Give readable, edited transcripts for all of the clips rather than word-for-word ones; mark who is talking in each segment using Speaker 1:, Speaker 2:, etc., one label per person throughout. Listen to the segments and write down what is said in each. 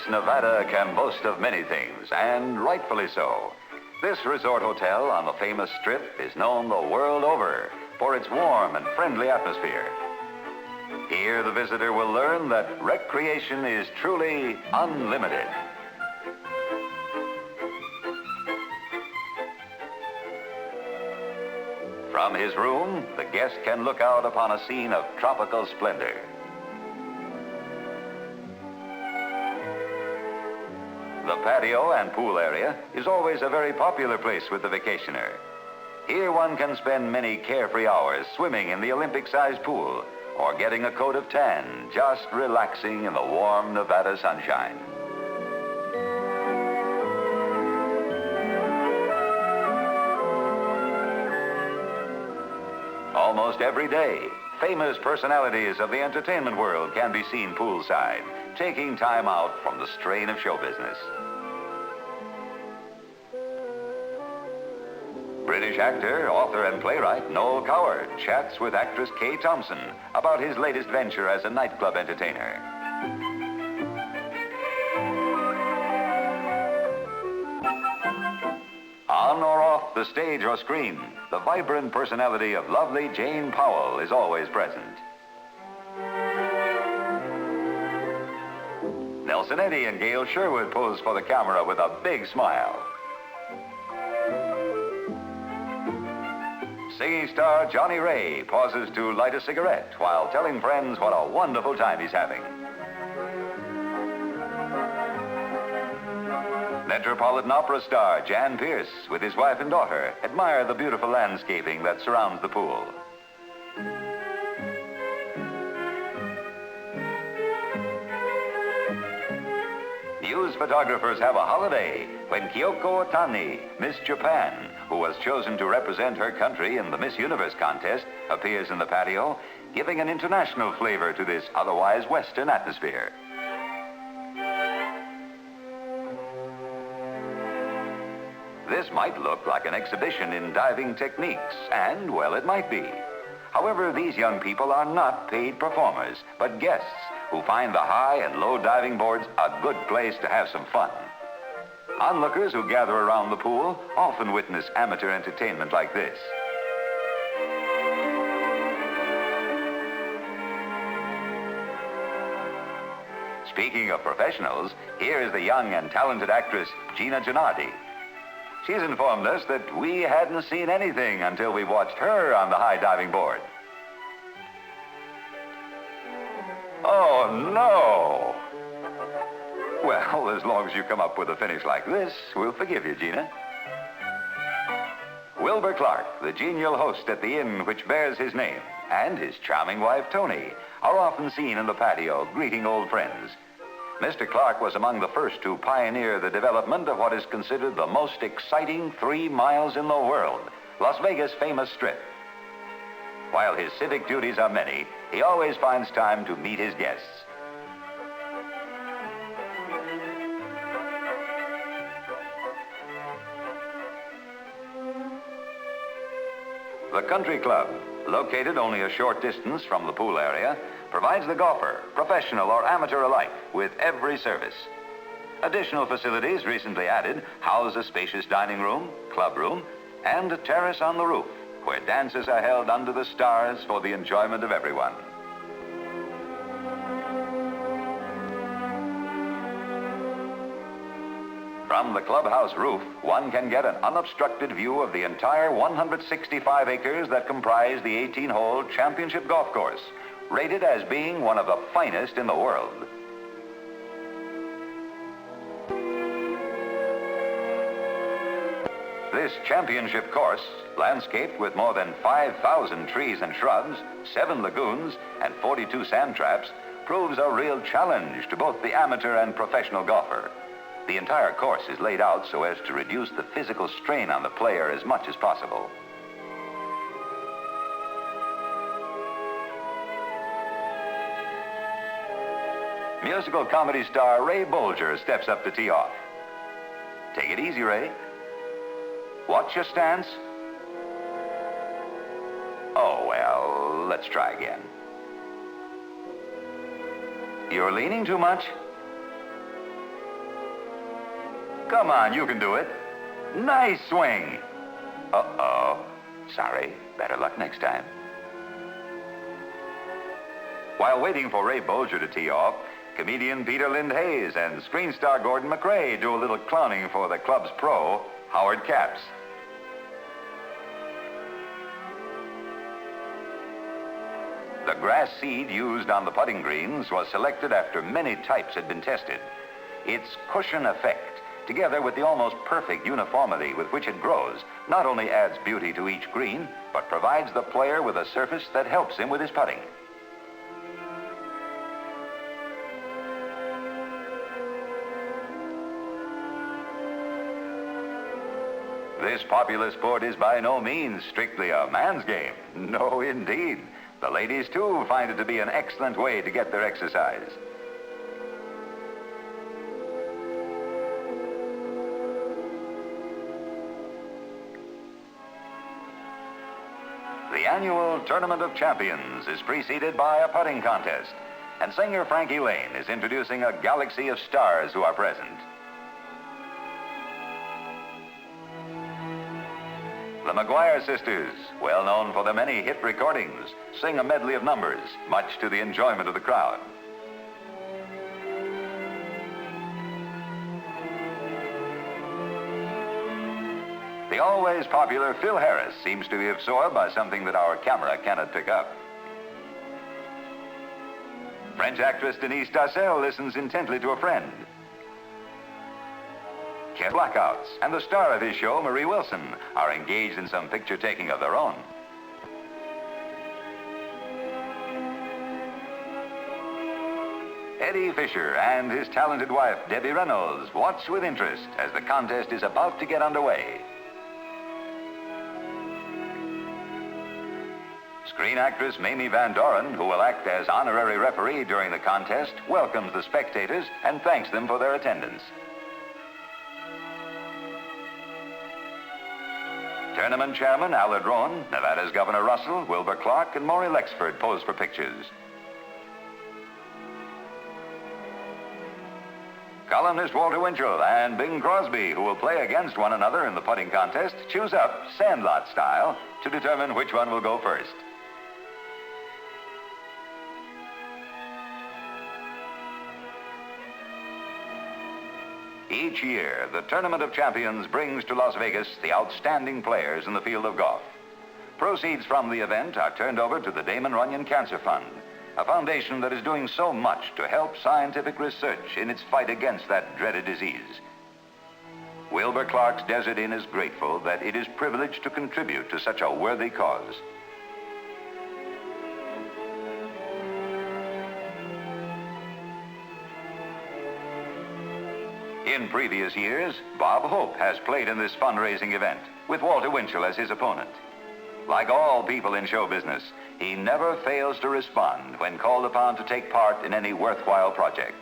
Speaker 1: Nevada can boast of many things, and rightfully so. This resort hotel on the famous Strip is known the world over for its warm and friendly atmosphere. Here, the visitor will learn that recreation is truly unlimited. From his room, the guest can look out upon a scene of tropical splendor. The patio and pool area is always a very popular place with the vacationer. Here one can spend many carefree hours swimming in the Olympic-sized pool or getting a coat of tan, just relaxing in the warm Nevada sunshine. Almost every day, famous personalities of the entertainment world can be seen poolside, taking time out from the strain of show business. British actor, author, and playwright Noel Coward chats with actress Kay Thompson about his latest venture as a nightclub entertainer. On or off the stage or screen, the vibrant personality of lovely Jane Powell is always present. Nelson Eddy and Gale Sherwood pose for the camera with a big smile. Singing star Johnny Ray pauses to light a cigarette while telling friends what a wonderful time he's having. Metropolitan Opera star Jan Peerce, with his wife and daughter, admire the beautiful landscaping that surrounds the pool. News photographers have a holiday when Kyoko Otani, Miss Japan, who was chosen to represent her country in the Miss Universe contest, appears in the patio, giving an international flavor to this otherwise Western atmosphere. This might look like an exhibition in diving techniques, and, well, it might be. However, these young people are not paid performers, but guests who find the high and low diving boards a good place to have some fun. Onlookers who gather around the pool often witness amateur entertainment like this. Speaking of professionals, here is the young and talented actress Gina Gennady. She's informed us that we hadn't seen anything until we watched her on the high diving board. Oh, no! Well, as long as you come up with a finish like this, we'll forgive you, Gina. Wilbur Clark, the genial host at the inn which bears his name, and his charming wife, Tony, are often seen in the patio greeting old friends. Mr. Clark was among the first to pioneer the development of what is considered the most exciting 3 miles in the world, Las Vegas' famous Strip. While his civic duties are many, he always finds time to meet his guests. The Country Club, located only a short distance from the pool area, provides the golfer, professional or amateur alike, with every service. Additional facilities recently added house a spacious dining room, club room, and a terrace on the roof, where dances are held under the stars for the enjoyment of everyone. From the clubhouse roof, one can get an unobstructed view of the entire 165 acres that comprise the 18-hole championship golf course, rated as being one of the finest in the world. This championship course, landscaped with more than 5,000 trees and shrubs, 7 lagoons, and 42 sand traps, proves a real challenge to both the amateur and professional golfer. The entire course is laid out so as to reduce the physical strain on the player as much as possible. Musical comedy star Ray Bolger steps up to tee off. Take it easy, Ray. Watch your stance. Oh, well, let's try again. You're leaning too much. Come on, you can do it. Nice swing. Uh-oh. Sorry. Better luck next time. While waiting for Ray Bolger to tee off, comedian Peter Lind Hayes and screen star Gordon McRae do a little clowning for the club's pro, Howard Capps. The grass seed used on the putting greens was selected after many types had been tested. Its cushion effect, together with the almost perfect uniformity with which it grows, not only adds beauty to each green, but provides the player with a surface that helps him with his putting. This popular sport is by no means strictly a man's game. No, indeed. The ladies, too, find it to be an excellent way to get their exercise. The annual Tournament of Champions is preceded by a putting contest, and singer Frankie Lane is introducing a galaxy of stars who are present. The McGuire sisters, well known for their many hit recordings, sing a medley of numbers, much to the enjoyment of the crowd. The always popular Phil Harris seems to be absorbed by something that our camera cannot pick up. French actress Denise Darcel listens intently to a friend. Ken Blackouts and the star of his show, Marie Wilson, are engaged in some picture-taking of their own. Eddie Fisher and his talented wife, Debbie Reynolds, watch with interest as the contest is about to get underway. Screen actress Mamie Van Doren, who will act as honorary referee during the contest, welcomes the spectators and thanks them for their attendance. Tournament Chairman Allard Rowan, Nevada's Governor Russell, Wilbur Clark, and Maury Lexford pose for pictures. Columnist Walter Winchell and Bing Crosby, who will play against one another in the putting contest, choose up, sandlot style, to determine which one will go first. Each year, the Tournament of Champions brings to Las Vegas the outstanding players in the field of golf. Proceeds from the event are turned over to the Damon Runyon Cancer Fund, a foundation that is doing so much to help scientific research in its fight against that dreaded disease. Wilbur Clark's Desert Inn is grateful that it is privileged to contribute to such a worthy cause. In previous years, Bob Hope has played in this fundraising event, with Walter Winchell as his opponent. Like all people in show business, he never fails to respond when called upon to take part in any worthwhile project.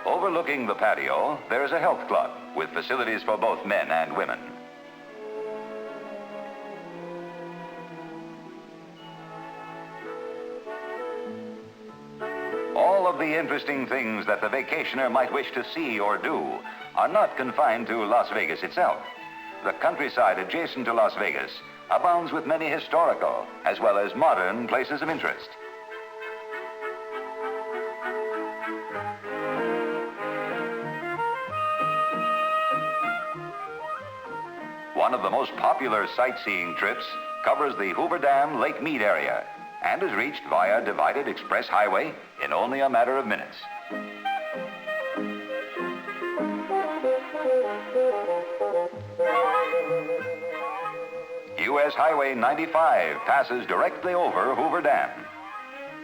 Speaker 1: Overlooking the patio, there is a health club with facilities for both men and women. All of the interesting things that the vacationer might wish to see or do are not confined to Las Vegas itself. The countryside adjacent to Las Vegas abounds with many historical as well as modern places of interest. One of the most popular sightseeing trips covers the Hoover Dam, Lake Mead area and is reached via a divided express highway in only a matter of minutes. U.S. Highway 95 passes directly over Hoover Dam.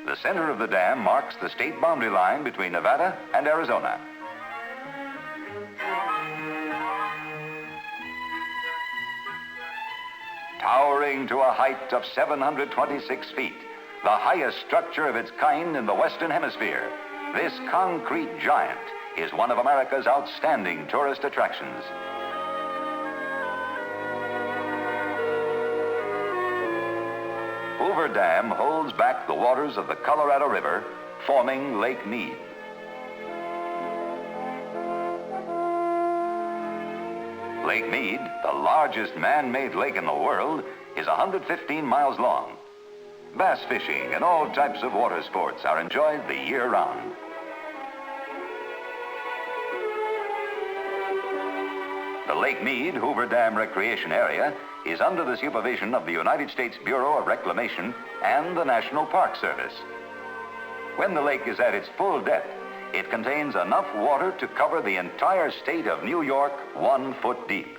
Speaker 1: The center of the dam marks the state boundary line between Nevada and Arizona. Towering to a height of 726 feet, the highest structure of its kind in the Western Hemisphere, this concrete giant is one of America's outstanding tourist attractions. Hoover Dam holds back the waters of the Colorado River, forming Lake Mead. Lake Mead, the largest man-made lake in the world, is 115 miles long. Bass fishing and all types of water sports are enjoyed the year round. The Lake Mead Hoover Dam Recreation Area is under the supervision of the United States Bureau of Reclamation and the National Park Service. When the lake is at its full depth, it contains enough water to cover the entire state of New York 1 foot deep.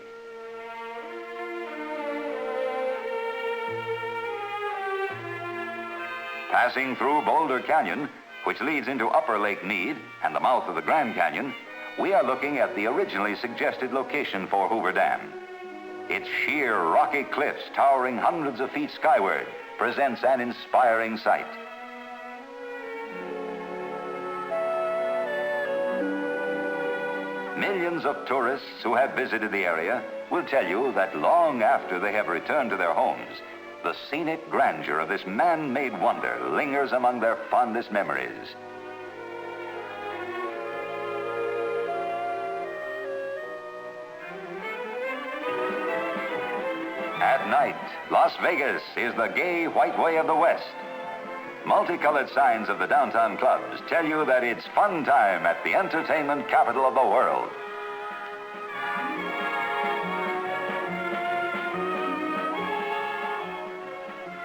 Speaker 1: Passing through Boulder Canyon, which leads into Upper Lake Mead and the mouth of the Grand Canyon, we are looking at the originally suggested location for Hoover Dam. Its sheer rocky cliffs, towering hundreds of feet skyward, presents an inspiring sight. Millions of tourists who have visited the area will tell you that long after they have returned to their homes, the scenic grandeur of this man-made wonder lingers among their fondest memories. At night, Las Vegas is the gay white way of the West. Multicolored signs of the downtown clubs tell you that it's fun time at the entertainment capital of the world.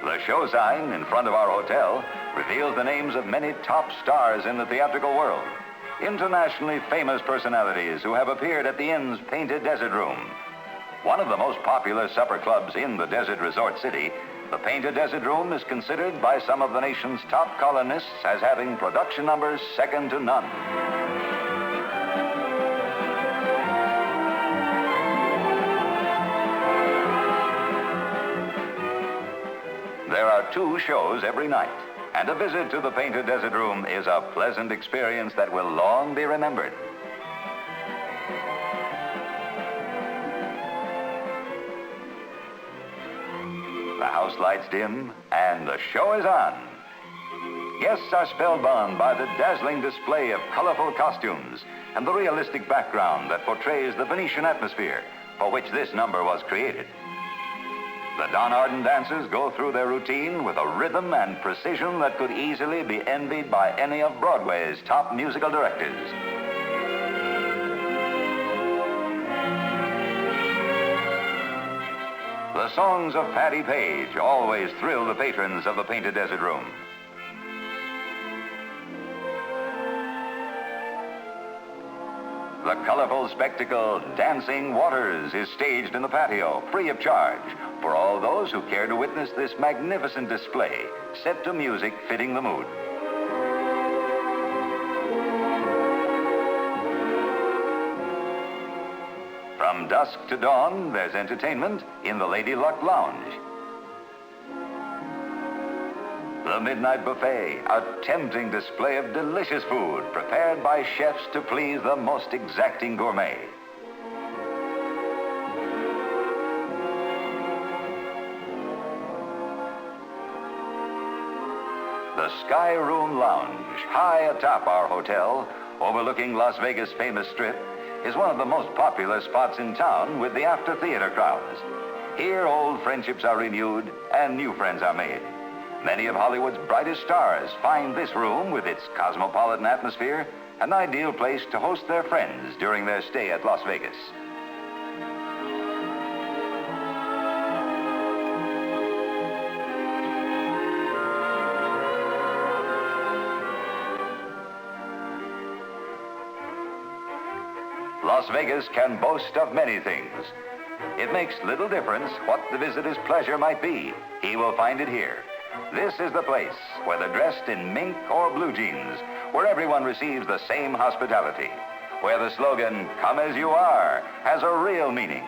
Speaker 1: The show sign in front of our hotel reveals the names of many top stars in the theatrical world. Internationally famous personalities who have appeared at the Inn's Painted Desert Room. One of the most popular supper clubs in the desert resort city, the Painted Desert Room is considered by some of the nation's top colonists as having production numbers second to none. There are 2 shows every night, and a visit to the Painted Desert Room is a pleasant experience that will long be remembered. The house lights dim, and the show is on. Guests are spellbound by the dazzling display of colorful costumes and the realistic background that portrays the Venetian atmosphere for which this number was created. The Don Arden dancers go through their routine with a rhythm and precision that could easily be envied by any of Broadway's top musical directors. The songs of Patti Page always thrill the patrons of the Painted Desert Room. The colorful spectacle, Dancing Waters, is staged in the patio, free of charge, for all those who care to witness this magnificent display, set to music fitting the mood. From dusk to dawn, there's entertainment in the Lady Luck Lounge. The Midnight Buffet, a tempting display of delicious food prepared by chefs to please the most exacting gourmet. The Sky Room Lounge, high atop our hotel, overlooking Las Vegas' famous strip, is one of the most popular spots in town with the after-theater crowds. Here, old friendships are renewed and new friends are made. Many of Hollywood's brightest stars find this room, with its cosmopolitan atmosphere, an ideal place to host their friends during their stay at Las Vegas. Las Vegas can boast of many things. It makes little difference what the visitor's pleasure might be. He will find it here. This is the place, whether dressed in mink or blue jeans, where everyone receives the same hospitality, where the slogan, "Come as you are," has a real meaning.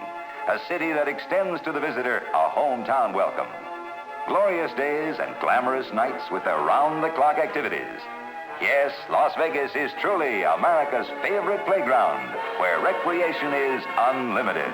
Speaker 1: A city that extends to the visitor a hometown welcome. Glorious days and glamorous nights with their round-the-clock activities. Yes, Las Vegas is truly America's favorite playground, where recreation is unlimited.